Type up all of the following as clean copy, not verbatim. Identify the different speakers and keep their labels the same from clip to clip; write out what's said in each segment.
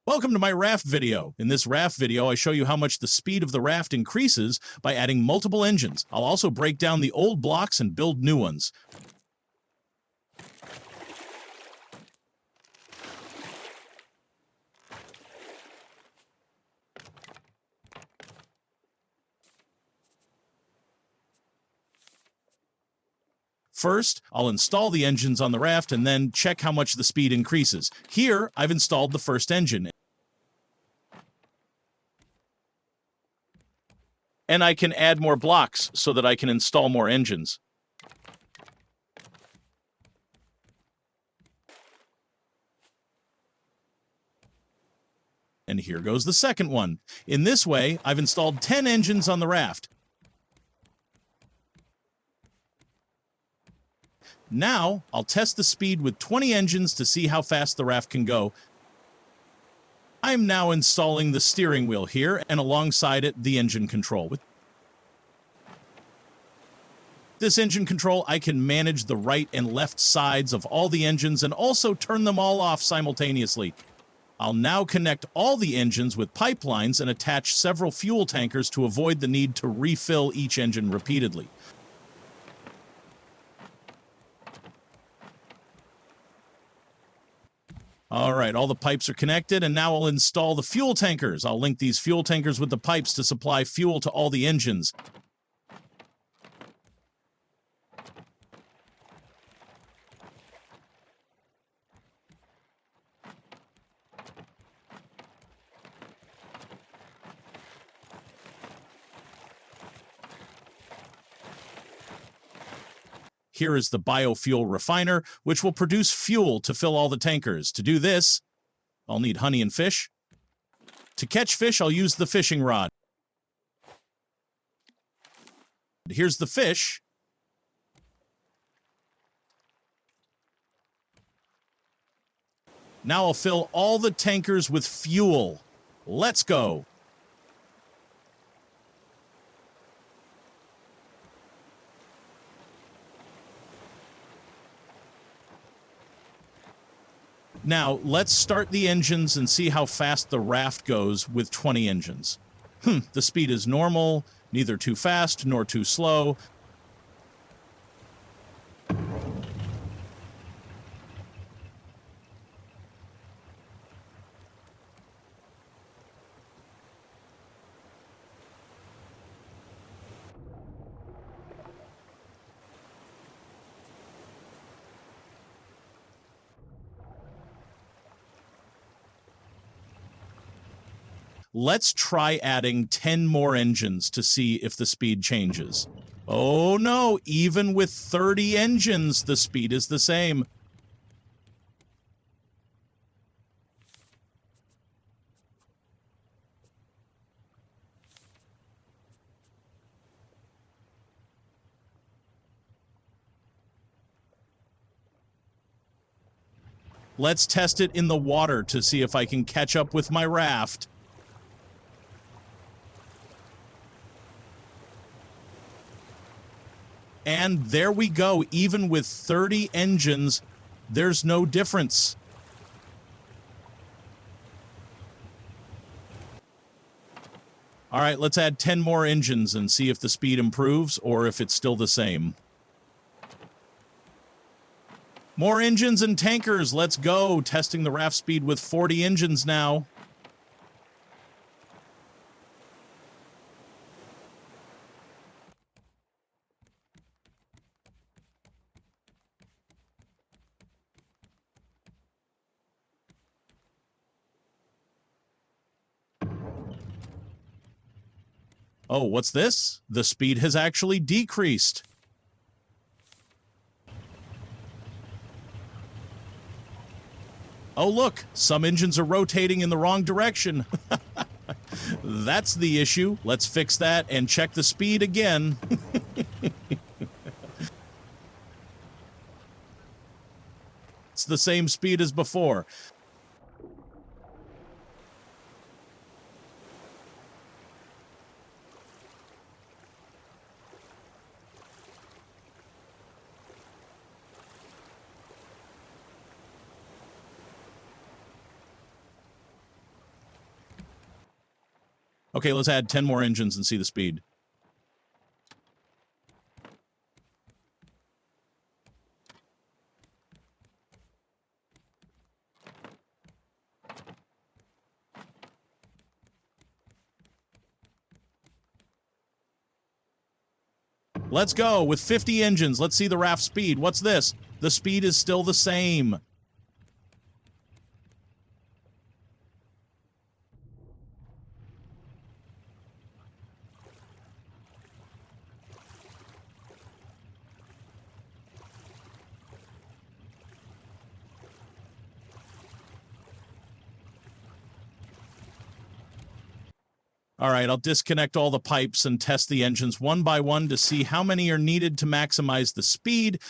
Speaker 1: Welcome to my Raft video. In this Raft video, I show you how much the speed of the raft increases by adding multiple engines. I'll also break down the old blocks and build new ones. First, I'll install the engines on the raft and then check how much the speed increases. Here, I've installed the first engine. And I can add more blocks so that I can install more engines. And here goes the second one. In this way, I've installed 10 engines on the raft. Now, I'll test the speed with 20 engines to see how fast the raft can go. I'm now installing the steering wheel here, and alongside it, the engine control. With this engine control, I can manage the right and left sides of all the engines and also turn them all off simultaneously. I'll now connect all the engines with pipelines and attach several fuel tankers to avoid the need to refill each engine repeatedly. All right, all the pipes are connected, and now I'll install the fuel tankers. I'll link these fuel tankers with the pipes to supply fuel to all the engines. Here is the biofuel refiner, which will produce fuel to fill all the tankers. To do this, I'll need honey and fish. To catch fish, I'll use the fishing rod. Here's the fish. Now I'll fill all the tankers with fuel. Let's go. Now, let's start the engines and see how fast the raft goes with 20 engines. The speed is normal, neither too fast nor too slow. Let's try adding 10 more engines to see if the speed changes. Oh no, even with 30 engines, the speed is the same. Let's test it in the water to see if I can catch up with my raft. And there we go. Even with 30 engines, there's no difference. All right, let's add 10 more engines and see if the speed improves or if it's still the same. More engines and tankers. Let's go. Testing the raft speed with 40 engines now. Oh, what's this? The speed has actually decreased. Oh, look, some engines are rotating in the wrong direction. That's the issue. Let's fix that and check the speed again. It's the same speed as before. Okay, let's add 10 more engines and see the speed. Let's go. With 50 engines, let's see the raft speed. What's this? The speed is still the same. All right, I'll disconnect all the pipes and test the engines one by one to see how many are needed to maximize the speed.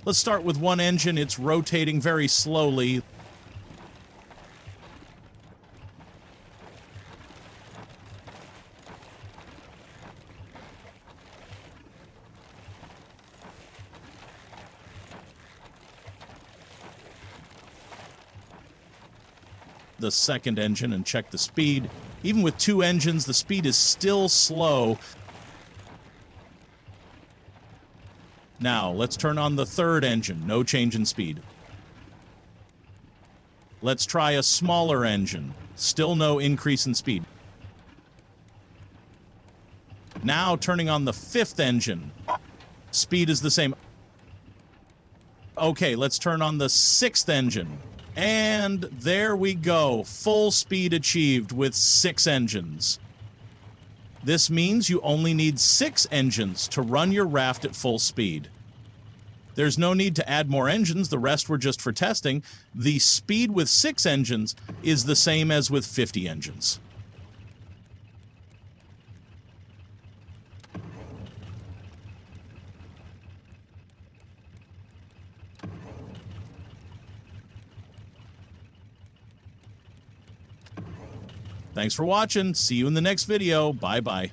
Speaker 1: Let's start with one engine. It's rotating very slowly. The second engine and check the speed. Even with two engines, the speed is still slow. Now, let's turn on the third engine. No change in speed. Let's try a smaller engine. Still no increase in speed. Now, turning on the fifth engine. Speed is the same. Okay, let's turn on the sixth engine. And there we go. Full speed achieved with 6 engines. This means you only need 6 engines to run your raft at full speed. There's no need to add more engines, the rest were just for testing. The speed with 6 engines is the same as with 50 engines. Thanks for watching. See you in the next video. Bye-bye.